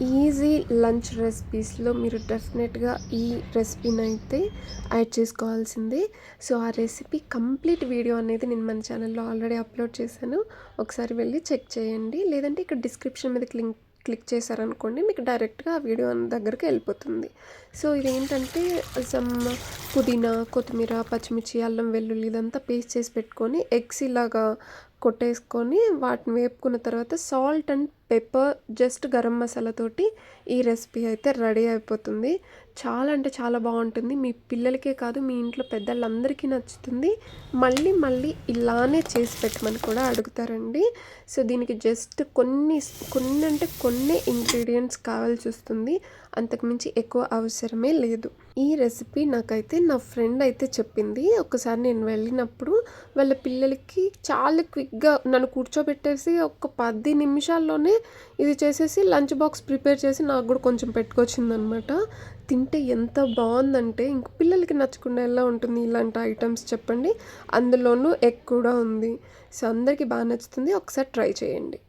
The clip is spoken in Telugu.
ఈజీ లంచ్ రెసిపీస్లో మీరు డెఫినెట్గా ఈ రెసిపీనైతే యాడ్ చేసుకోవాల్సిందే. సో ఆ రెసిపీ కంప్లీట్ వీడియో అనేది నేను మన ఛానల్లో ఆల్రెడీ అప్లోడ్ చేశాను. ఒకసారి వెళ్ళి చెక్ చేయండి. లేదంటే ఇక్కడ డిస్క్రిప్షన్ మీద క్లిక్ చేశారనుకోండి, మీకు డైరెక్ట్గా ఆ వీడియో దగ్గరికి వెళ్ళిపోతుంది. సో ఇదేంటంటే సమ్ పుదీనా, కొత్తిమీర, పచ్చిమిర్చి, అల్లం వెల్లుల్లి ఇదంతా పేస్ట్ చేసి పెట్టుకొని ఎగ్స్ ఇలాగా కొట్టేసుకొని వాటిని వేపుకున్న తర్వాత salt and pepper, just garam masala తోటి ఈ రెసిపీ అయితే రెడీ అయిపోతుంది. చాలా అంటే చాలా బాగుంటుంది. మీ పిల్లలకే కాదు, మీ ఇంట్లో పెద్దలందరికీ నచ్చుతుంది. మళ్ళీ మళ్ళీ ఇలానే చేసి పెట్టమని కూడా అడుగుతారండి. సో దీనికి జస్ట్ కొన్ని ఇంగ్రీడియంట్స్ కావాల్సి వస్తుంది. అంతకుమించి ఎక్కువ అవసరమే లేదు. ఈ రెసిపీ నాకైతే నా ఫ్రెండ్ అయితే చెప్పింది. ఒకసారి నేను వెళ్ళినప్పుడు వాళ్ళ పిల్లలకి చాలా క్విక్గా నన్ను కూర్చోబెట్టేసి ఒక 10 నిమిషాల్లోనే ఇది చేసేసి లంచ్ బాక్స్ ప్రిపేర్ చేసి నాకు కూడా కొంచెం పెట్టుకొచ్చిందనమాట. తింటే ఎంత బాగుందంటే ఇంక పిల్లలకి నచ్చకుండా ఎలా ఉంటుంది ఇలాంటి ఐటమ్స్ చెప్పండి. అందులోనూ ఎగ్ కూడా ఉంది. సో అందరికీ బాగా నచ్చుతుంది. ఒకసారి ట్రై చేయండి.